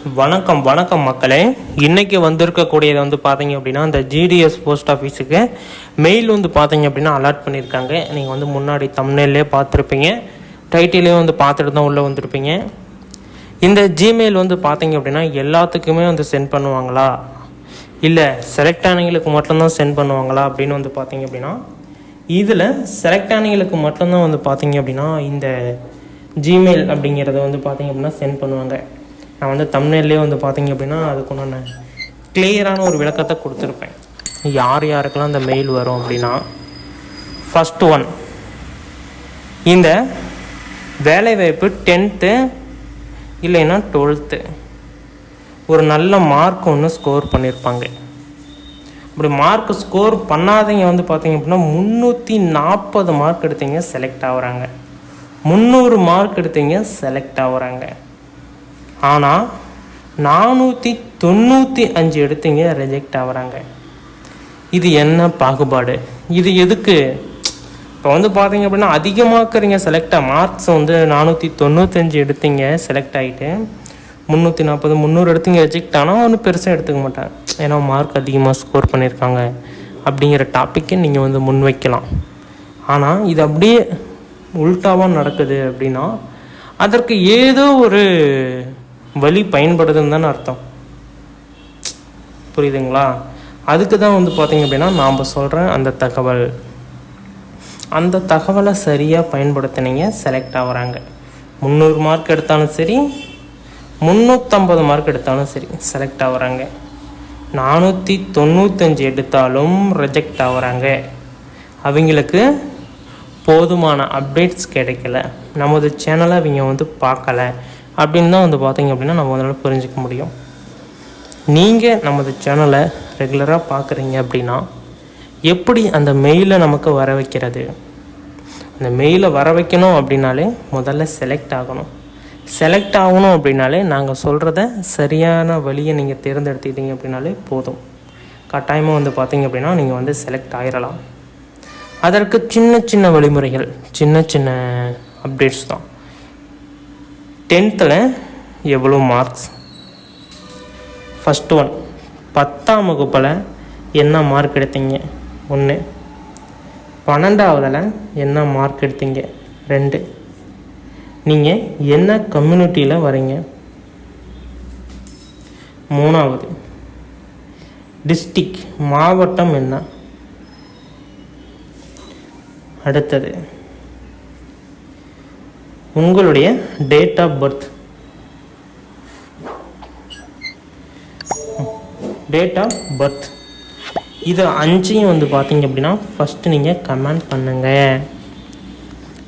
வணக்கம் மக்களே. இன்றைக்கி வந்திருக்கக்கூடியது வந்து பார்த்தீங்க அப்படின்னா இந்த ஜிடிஎஸ் போஸ்ட் ஆஃபீஸுக்கு மெயில் வந்து பார்த்தீங்க அப்படின்னா அலாட் பண்ணியிருக்காங்க. நீங்கள் வந்து முன்னாடி தம்ப்நெயிலே பார்த்துருப்பீங்க, டைட்டிலே வந்து பார்த்துட்டு தான் உள்ளே வந்திருப்பீங்க. இந்த ஜிமெயில் வந்து பார்த்தீங்க அப்படின்னா எல்லாத்துக்குமே வந்து சென்ட் பண்ணுவாங்களா, இல்லை செலக்ட் ஆனவங்களுக்கு மட்டும்தான் சென்ட் பண்ணுவாங்களா அப்படின்னு வந்து பார்த்தீங்க அப்படின்னா இதில் செலக்ட் ஆனவங்களுக்கு மட்டும்தான் வந்து பார்த்தீங்க அப்படின்னா இந்த ஜிமெயில் அப்படிங்கிறத வந்து பார்த்தீங்க அப்படின்னா சென்ட் பண்ணுவாங்க. நான் வந்து தம்ப்நெயிலே வந்து பார்த்தீங்க அப்படின்னா அதுக்கு நான் கிளியரான ஒரு விளக்கத்தை கொடுத்துருப்பேன். யார் யாருக்கெல்லாம் அந்த மெயில் வரும் அப்படின்னா, ஃபஸ்ட்டு ஒன், இந்த வேலைவாய்ப்பு 10th இல்லைன்னா 12th ஒரு நல்ல மார்க் ஒன்று ஸ்கோர் பண்ணியிருப்பாங்க. அப்படி மார்க் ஸ்கோர் பண்ணாதவங்க வந்து பார்த்தீங்க அப்படின்னா 340 மார்க் எடுத்தீங்க செலக்ட் ஆகுறாங்க, 300 மார்க் எடுத்தீங்க செலக்ட் ஆகுறாங்க. ஆனால் 495 எடுத்தீங்க ரிஜெக்ட் ஆகுறாங்க. இது என்ன பாகுபாடு? இது எதுக்கு? இப்போ வந்து பார்த்தீங்க அப்படின்னா அதிகமாக்குறீங்க செலக்டாக மார்க்ஸ் வந்து 495 எடுத்தீங்க செலக்ட் ஆகிட்டு 340 300 எடுத்தீங்க ரிஜெக்ட் ஆனால் ஒன்றும் பெருசாக எடுத்துக்க மாட்டேன், ஏன்னா மார்க் அதிகமாக ஸ்கோர் பண்ணியிருக்காங்க அப்படிங்கிற டாப்பிக்கை நீங்கள் வந்து முன்வைக்கலாம். ஆனால் இது அப்படியே உல்டாவாக நடக்குது அப்படின்னா அதற்கு ஏதோ ஒரு வழி பயன்படுதுன்னு தானே அர்த்தம். புரியுதுங்களா? அதுக்கு தான் வந்து பார்த்தீங்க அப்படின்னா நாம் சொல்கிறேன் அந்த தகவலை சரியாக பயன்படுத்தினீங்க செலக்ட் ஆகுறாங்க. 300 மார்க் எடுத்தாலும் சரி, 350 மார்க் எடுத்தாலும் சரி செலக்ட் ஆகுறாங்க. 495 எடுத்தாலும் ரிஜெக்ட் ஆகுறாங்க. அவங்களுக்கு போதுமான அப்டேட்ஸ் கிடைக்கல, நமது சேனலை அவங்க வந்து பார்க்கலை அப்படின்னு தான் வந்து பார்த்தீங்க அப்படின்னா நம்ம அதனால் புரிஞ்சிக்க முடியும். நீங்கள் நமது சேனலை ரெகுலராக பார்க்குறீங்க அப்படின்னா எப்படி அந்த மெயிலை நமக்கு வர வைக்கிறது? அந்த மெயிலை வர வைக்கணும் அப்படின்னாலே முதல்ல செலக்ட் ஆகணும் அப்படின்னாலே நாங்கள் சொல்கிறத சரியான வழியை நீங்கள் தேர்ந்தெடுத்துக்கிட்டீங்க அப்படின்னாலே போதும். கட்டாயமாக வந்து பார்த்தீங்க அப்படின்னா நீங்கள் வந்து செலக்ட் ஆகிடலாம். அதற்கு சின்ன வழிமுறைகள், சின்ன அப்டேட்ஸ் தான். 10th எவ்வளோ மார்க்ஸ்? ஃபஸ்ட்டு ஒன், 10ஆம் வகுப்பில் என்ன மார்க் எடுத்தீங்க? 1. 12ஆவதில் என்ன மார்க் எடுத்தீங்க? 2. நீங்கள் என்ன கம்யூனிட்டியில் வரீங்க? 3வது, டிஸ்ட்ரிக்ட் மாவட்டம் என்ன? அடுத்தது உங்களுடைய டேட் ஆஃப் பர்த். இது 5ஐயும் வந்து பார்த்தீங்க அப்படின்னா ஃபஸ்ட்டு நீங்கள் கமெண்ட் பண்ணுங்கள்.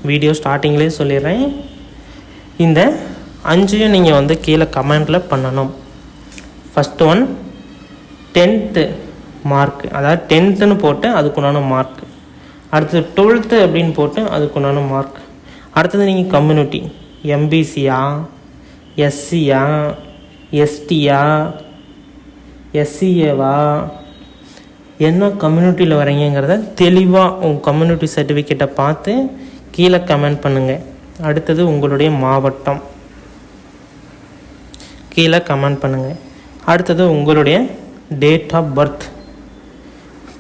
வீடியோ ஸ்டார்டிங்லேயே சொல்லிடுறேன், இந்த 5ஐயும் நீங்கள் வந்து கீழே கமெண்டில் பண்ணணும். ஃபஸ்ட்டு ஒன் 10th மார்க், அதாவது 10th போட்டு அதுக்குண்டான மார்க். அடுத்தது 12th அப்படின்னு போட்டு அதுக்குண்டான மார்க். அடுத்தது நீங்கள் கம்யூனிட்டி, எம்பிசியா, எஸ்சியா, எஸ்டியா, எஸ்சிஏவா, என்ன கம்யூனிட்டியில் வரீங்கிறத தெளிவாக உங்கள் கம்யூனிட்டி சர்டிஃபிகேட்டை பார்த்து கீழே கமெண்ட் பண்ணுங்கள். அடுத்தது உங்களுடைய மாவட்டம் கீழே கமெண்ட் பண்ணுங்கள். அடுத்தது உங்களுடைய டேட் ஆஃப் பர்த்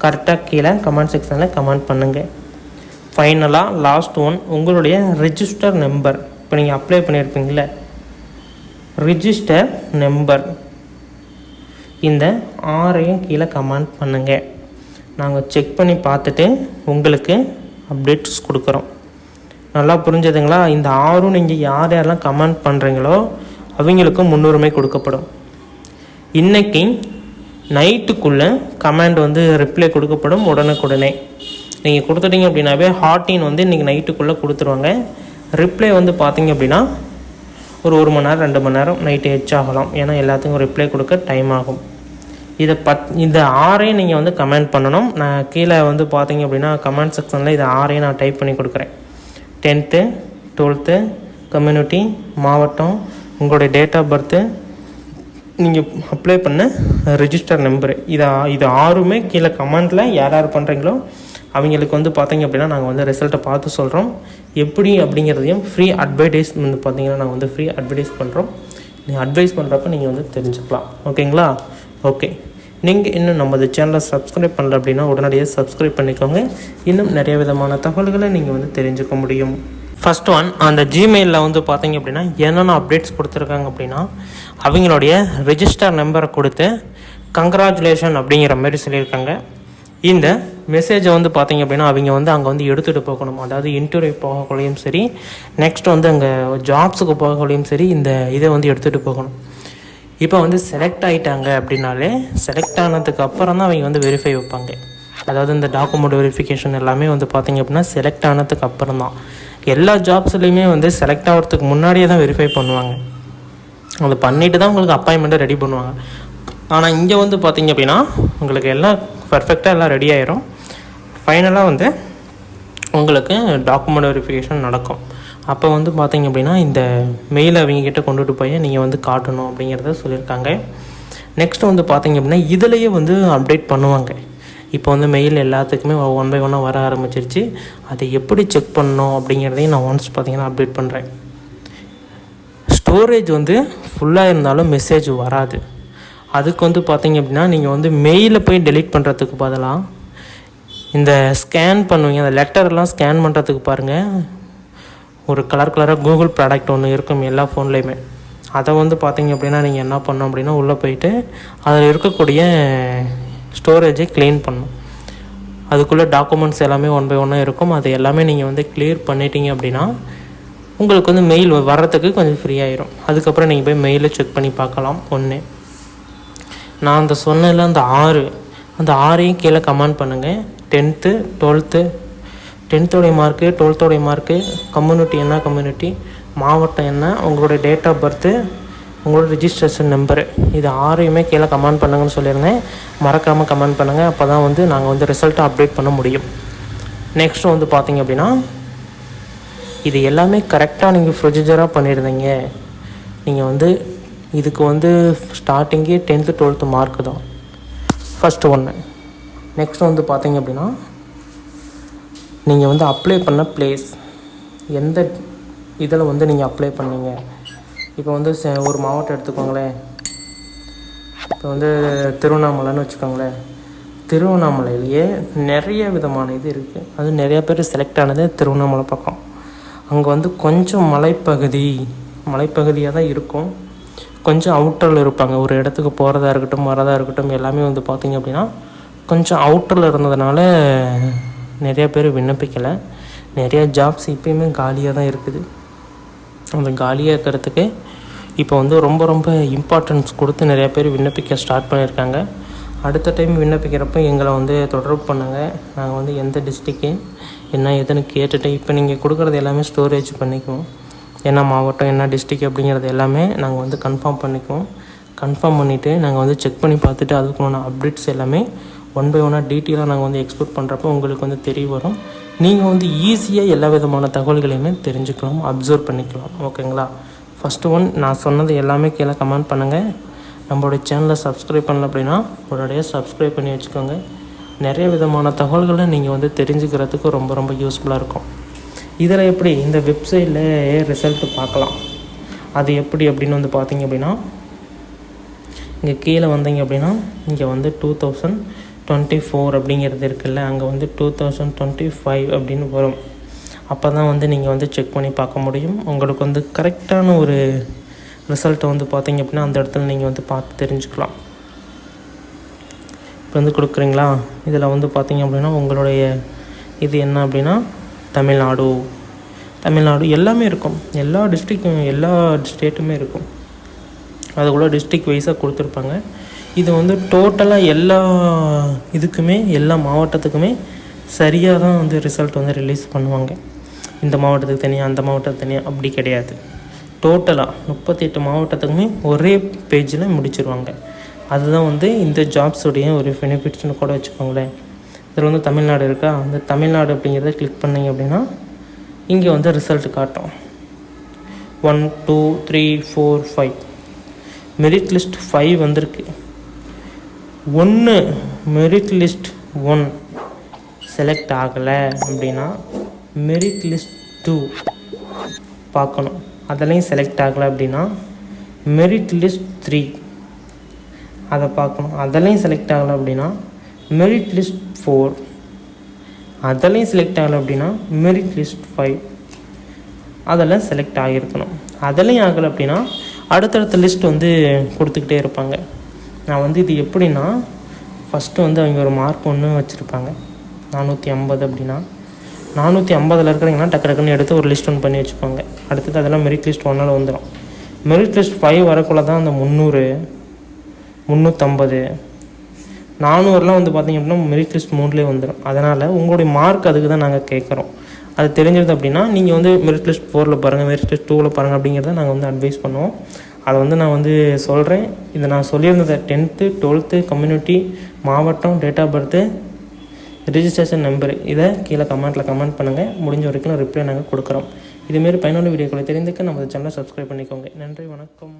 கரெக்டாக கீழே கமெண்ட் செக்ஷனில் கமெண்ட் பண்ணுங்கள். ஃபைனலாக லாஸ்ட் ஒன், உங்களுடைய ரிஜிஸ்டர் நம்பர். இப்போ நீங்கள் அப்ளை பண்ணியிருப்பீங்கள ரிஜிஸ்டர் நம்பர், இந்த 6ஐயும் கீழே கமெண்ட் பண்ணுங்கள். நாங்கள் செக் பண்ணி பார்த்துட்டு உங்களுக்கு அப்டேட்ஸ் கொடுக்குறோம். நல்லா புரிஞ்சதுங்களா? இந்த 6ம் நீங்கள் யாரெல்லாம் கமெண்ட் பண்ணுறீங்களோ அவங்களுக்கும் முன்னுரிமை கொடுக்கப்படும். இன்றைக்கி நைட்டுக்குள்ளே கமெண்ட் வந்து ரிப்ளை கொடுக்கப்படும் உடனுக்குடனே. நீங்கள் கொடுத்துட்டீங்க அப்படின்னாவே ஹாட்டின் வந்து இன்றைக்கி நைட்டுக்குள்ளே கொடுத்துருவாங்க. ரிப்ளை வந்து பார்த்தீங்க அப்படின்னா ஒரு 1 மணி நேரம் 2 மணி நேரம் நைட்டு ஆகலாம், ஏன்னா எல்லாத்துக்கும் ரிப்ளை கொடுக்க டைம் ஆகும். இந்த 6ஐயும் நீங்கள் வந்து கமெண்ட் பண்ணணும். நான் கீழே வந்து பார்த்தீங்க அப்படின்னா கமெண்ட் செக்ஷனில் இது 6ஐயும் நான் டைப் பண்ணி கொடுக்குறேன். 10th 12th கம்யூனிட்டி, மாவட்டம், உங்களுடைய டேட் ஆஃப் பர்த்து, நீங்கள் அப்ளை பண்ண ரிஜிஸ்டர் நம்பரு, இது 6மே கீழே கமெண்டில் யார் பண்ணுறீங்களோ அவங்களுக்கு வந்து பார்த்தீங்க அப்படின்னா நாங்கள் வந்து ரிசல்ட்டை பார்த்து சொல்கிறோம் எப்படி அப்படிங்கிறதையும் ஃப்ரீ அட்வைடைஸ் வந்து பார்த்திங்கன்னா நாங்கள் வந்து ஃப்ரீ அட்வைடைஸ் பண்ணுறோம். அட்வைஸ் பண்ணுறப்ப நீங்கள் வந்து தெரிஞ்சுக்கலாம். ஓகேங்களா? ஓகே, நீங்கள் இன்னும் நம்ம சேனலை சப்ஸ்கிரைப் பண்ணல அப்படின்னா உடனடியாக சப்ஸ்கிரைப் பண்ணிக்கோங்க. இன்னும் நிறைய விதமான தகவல்களை நீங்கள் வந்து தெரிஞ்சுக்க முடியும். ஃபஸ்ட் ஒன், அந்த ஜிமெயிலில் வந்து பார்த்தீங்க அப்படின்னா என்னென்ன அப்டேட்ஸ் கொடுத்துருக்காங்க அப்படின்னா, அவங்களுடைய ரெஜிஸ்டர் நம்பரை கொடுத்து கங்க்ராச்சுலேஷன் அப்படிங்கிற மாதிரி சொல்லியிருக்காங்க. இந்த மெசேஜை வந்து பார்த்திங்க அப்படின்னா அவங்க வந்து அங்கே வந்து எடுத்துகிட்டு போகணும். அதாவது இன்டர்வியூ போகக்குள்ளேயும் சரி, நெக்ஸ்ட் வந்து அங்கே ஜாப்ஸுக்கு போகக்குள்ளேயும் சரி, இந்த இதை வந்து எடுத்துகிட்டு போகணும். இப்போ வந்து செலக்ட் ஆகிட்டாங்க அப்படின்னாலே, செலக்ட் ஆனதுக்கு அப்புறம் தான் அவங்க வந்து வெரிஃபை வைப்பாங்க. அதாவது இந்த டாக்குமெண்ட் வெரிஃபிகேஷன் எல்லாமே வந்து பார்த்திங்க அப்படின்னா செலக்ட் ஆனதுக்கு அப்புறம் தான். எல்லா ஜாப்ஸ்லேயுமே வந்து செலக்ட் ஆகிறதுக்கு முன்னாடியே தான் வெரிஃபை பண்ணுவாங்க. அது பண்ணிவிட்டு தான் உங்களுக்கு அப்பாயின்மெண்ட்டை ரெடி பண்ணுவாங்க. ஆனால் இங்கே வந்து பார்த்திங்க அப்படின்னா உங்களுக்கு எல்லாம் பர்ஃபெக்டாக எல்லாம் ரெடி ஆயிரும். ஃபைனலாக வந்து உங்களுக்கு டாக்குமெண்ட் வெரிஃபிகேஷன் நடக்கும். அப்போ வந்து பார்த்திங்க அப்படின்னா இந்த மெயிலை அவங்கக்கிட்ட கொண்டுட்டு போய் நீங்கள் வந்து காட்டணும் அப்படிங்கிறத சொல்லியிருக்காங்க. நெக்ஸ்ட்டு வந்து பார்த்திங்க அப்படின்னா இதிலையே வந்து அப்டேட் பண்ணுவாங்க. இப்போ வந்து மெயில் எல்லாத்துக்குமே ஒன் பை ஒன்னாக வர ஆரம்பிச்சிருச்சு. அதை எப்படி செக் பண்ணணும் அப்படிங்கிறதையும் நான் ஒன்ஸ் பார்த்திங்கன்னா அப்டேட் பண்ணுறேன். ஸ்டோரேஜ் வந்து ஃபுல்லாக இருந்தாலும் மெசேஜ் வராது. அதுக்கு வந்து பார்த்திங்க அப்படின்னா நீங்கள் வந்து மெயிலை போய் டெலீட் பண்ணுறதுக்கு பதிலாக இந்த ஸ்கேன் பண்ணுவீங்க, அந்த லெட்டர்லாம் ஸ்கேன் பண்ணுறதுக்கு பாருங்கள், ஒரு கலராக கூகுள் ப்ராடக்ட் ஒன்று இருக்கும் எல்லா ஃபோன்லேயுமே. அதை வந்து பார்த்திங்க அப்படின்னா நீங்கள் என்ன பண்ணணும் அப்படின்னா உள்ளே போயிட்டு அதில் இருக்கக்கூடிய ஸ்டோரேஜை க்ளீன் பண்ணணும். அதுக்குள்ளே டாக்குமெண்ட்ஸ் எல்லாமே ஒன் பை ஒன்னாக இருக்கும். அது எல்லாமே நீங்கள் வந்து கிளியர் பண்ணிட்டீங்க அப்படின்னா உங்களுக்கு வந்து மெயில் வர்றதுக்கு கொஞ்சம் ஃப்ரீ ஆயிரும். அதுக்கப்புறம் நீங்கள் போய் மெயிலை செக் பண்ணி பார்க்கலாம். ஒன்று, நான் அந்த சொன்னதில் அந்த ஆறையும் கீழே கமெண்ட் பண்ணுங்கள். 10th 12th 10th mark, 12th mark, community என்ன கம்யூனிட்டி, மாவட்டம் என்ன, உங்களுடைய டேட் ஆஃப் பர்த்து, உங்களோட ரிஜிஸ்ட்ரேஷன் நம்பரு, இது 6யுமே கீழே கமெண்ட் பண்ணுங்கன்னு சொல்லியிருந்தேன். மறக்காமல் கமெண்ட் பண்ணுங்கள். அப்போ தான் வந்து நாங்கள் வந்து ரிசல்ட்டை அப்டேட் பண்ண முடியும். நெக்ஸ்ட்டு வந்து பார்த்திங்க அப்படின்னா இது எல்லாமே கரெக்டாக நீங்கள் ப்ரொசீஜராக பண்ணியிருந்தீங்க. நீங்கள் வந்து இதுக்கு வந்து ஸ்டார்டிங்கே 10th 12th மார்க்கு தான் ஃபஸ்ட்டு ஒன்று. நெக்ஸ்ட் வந்து பார்த்திங்க அப்படின்னா நீங்கள் வந்து அப்ளை பண்ண பிளேஸ், எந்த இதில் வந்து நீங்கள் அப்ளை பண்ணீங்க. இப்போ வந்து ஒரு மாவட்டம் எடுத்துக்கோங்களேன். இப்போ வந்து திருவண்ணாமலைன்னு வச்சுக்கோங்களேன். திருவண்ணாமலையிலேயே நிறைய விதமான இது இருக்குது. அது நிறையா பேர் செலக்ட் ஆனது திருவண்ணாமலை பக்கம். அங்கே வந்து கொஞ்சம் மலைப்பகுதியாக தான் இருக்கும். கொஞ்சம் அவுட்டரில் இருப்பாங்க. ஒரு இடத்துக்கு போகிறதா இருக்கட்டும், வரதா இருக்கட்டும், எல்லாமே வந்து பார்த்திங்க அப்படின்னா கொஞ்சம் அவுட்டரில் இருந்ததுனால நிறையா பேர் விண்ணப்பிக்கலை. நிறையா ஜாப்ஸ் இப்போயுமே காலியாக தான் இருக்குது. அந்த காலியாக இருக்கிறதுக்கு இப்போ வந்து ரொம்ப ரொம்ப இம்பார்ட்டன்ஸ் கொடுத்து நிறையா பேர் விண்ணப்பிக்க ஸ்டார்ட் பண்ணியிருக்காங்க. அடுத்த டைம் விண்ணப்பிக்கிறப்ப எங்களை வந்து தொடர்பு பண்ணுங்கள். நாங்கள் வந்து எந்த டிஸ்ட்ரிக்கு என்ன எதுன்னு கேட்டுட்டு, இப்போ நீங்கள் கொடுக்குறது எல்லாமே ஸ்டோரேஜ் பண்ணிக்குவோம். என்ன மாவட்டம், என்ன டிஸ்ட்ரிக் அப்படிங்கிறது எல்லாமே நாங்கள் வந்து கன்ஃபார்ம் பண்ணிக்குவோம். கன்ஃபார்ம் பண்ணிவிட்டு நாங்கள் வந்து செக் பண்ணி பார்த்துட்டு அதுக்குள்ள அப்டேட்ஸ் எல்லாமே ஒன் பை ஒன்னாக டீட்டெயிலாக நாங்கள் வந்து எக்ஸ்போர்ட் பண்ணுறப்போ உங்களுக்கு வந்து தெரிய வரும். நீங்கள் வந்து ஈஸியாக எல்லா விதமான தகவல்களையுமே தெரிஞ்சுக்கலாம், அப்சர்வ் பண்ணிக்கலாம். ஓகேங்களா? ஃபஸ்ட்டு ஒன், நான் சொன்னது எல்லாமே கீழே கமெண்ட் பண்ணுங்கள். நம்மளுடைய சேனலை சப்ஸ்கிரைப் பண்ணல அப்படின்னா உடனடியாக சப்ஸ்கிரைப் பண்ணி வச்சுக்கோங்க. நிறைய விதமான தகவல்களை நீங்கள் வந்து தெரிஞ்சுக்கிறதுக்கு ரொம்ப ரொம்ப யூஸ்ஃபுல்லாக இருக்கும். இதில் எப்படி இந்த வெப்சைட்டில் ரிசல்ட்டு பார்க்கலாம், அது எப்படி அப்படின்னு வந்து பார்த்திங்க அப்படின்னா இங்கே கீழே வந்தீங்க அப்படின்னா இங்கே வந்து 2024 அப்படிங்கிறது இருக்குல்ல, அங்கே வந்து 2025 அப்படின்னு வரும். அப்போ தான் வந்து நீங்கள் வந்து செக் பண்ணி பார்க்க முடியும். உங்களுக்கு வந்து கரெக்டான ஒரு ரிசல்ட்டை வந்து பார்த்திங்க அப்படின்னா அந்த இடத்துல நீங்கள் வந்து பார்த்து தெரிஞ்சுக்கலாம். இப்போ வந்து கொடுக்குறீங்களா, இதில் வந்து பார்த்திங்க அப்படின்னா உங்களுடைய இது என்ன அப்படின்னா தமிழ்நாடு எல்லாமே இருக்கும். எல்லா டிஸ்ட்ரிக்கும் எல்லா ஸ்டேட்டுமே இருக்கும். அதுக்குள்ளே டிஸ்ட்ரிக் வைஸாக கொடுத்துருப்பாங்க. இது வந்து டோட்டலாக எல்லா இதுக்குமே எல்லா மாவட்டத்துக்குமே சரியாக தான் வந்து ரிசல்ட் வந்து ரிலீஸ் பண்ணுவாங்க. இந்த மாவட்டத்துக்கு தனியாக, அந்த மாவட்டத்துக்கு தனியாக அப்படி கிடையாது. டோட்டலாக 38 மாவட்டத்துக்குமே ஒரே பேஜில் முடிச்சிருவாங்க. அதுதான் வந்து இந்த ஜாப்ஸுடைய ஒரு பெனிஃபிட்ஸ்னு கூட வச்சுக்கோங்களேன். இதில் வந்து தமிழ்நாடு இருக்கா, அந்த தமிழ்நாடு அப்படிங்கிறத கிளிக் பண்ணிங்க அப்படின்னா இங்கே வந்து ரிசல்ட் காட்டும். 1 2 3 4 5 மெரிட் லிஸ்ட் 5 வந்திருக்கு. 1 மெரிட் லிஸ்ட் 1 செலக்ட் ஆகலை அப்படின்னா மெரிட் லிஸ்ட் 2 பார்க்கணும். அதெல்லாம் செலக்ட் ஆகலை அப்படின்னா மெரிட் லிஸ்ட் 3 அதை பார்க்கணும். அதெல்லாம் செலக்ட் ஆகலை அப்படின்னா மெரிட் லிஸ்ட் 4, அதெல்லாம் செலக்ட் ஆகலை அப்படின்னா மெரிட் லிஸ்ட் 5 அதெல்லாம் செலக்ட் ஆகியிருக்கணும். அதெல்லாம் ஆகலை அப்படின்னா அடுத்தடுத்த லிஸ்ட் வந்து கொடுத்துக்கிட்டே இருப்பாங்க. நான் வந்து இது எப்படின்னா, ஃபஸ்ட்டு வந்து அவங்க ஒரு மார்க் ஒன்று வச்சுருப்பாங்க 450 அப்படின்னா 450 இருக்கிறீங்கன்னா டக்கு டக்குன்னு எடுத்து ஒரு லிஸ்ட் ஒன்று பண்ணி வச்சுப்பாங்க. அடுத்தது அதெல்லாம் மெரிட் லிஸ்ட் 1 வந்துடும். மெரிட் லிஸ்ட் 5 வரக்குள்ள தான் அந்த 300, 350, 400லாம் வந்து பார்த்திங்க அப்படின்னா மெரிட் லிஸ்ட் 3 வந்துடும். அதனால் உங்களுடைய மார்க் அதுக்கு தான் நாங்கள் கேட்குறோம். அது தெரிஞ்சது அப்படின்னா நீங்கள் வந்து மெரிட் லிஸ்ட் 4 பாருங்கள், மெரிட் லிஸ்ட் 2 பாருங்கள் அப்படிங்கிறத நாங்கள் வந்து அட்வைஸ் பண்ணுவோம். அதை வந்து நான் வந்து சொல்கிறேன். இதை நான் சொல்லியிருந்ததை 10th 12th கம்யூனிட்டி, மாவட்டம், date of birth, registration number, இதை கீழே கமெண்ட் பண்ணுங்கள். முடிஞ்ச வரைக்கும் ரிப்ளை நாங்கள் கொடுக்குறோம். இதுமாரி பயனுள்ள வீடியோக்களை தெரிந்துக்க நம்ம சேனலை சப்ஸ்கிரைப் பண்ணிக்கோங்க. நன்றி, வணக்கம்.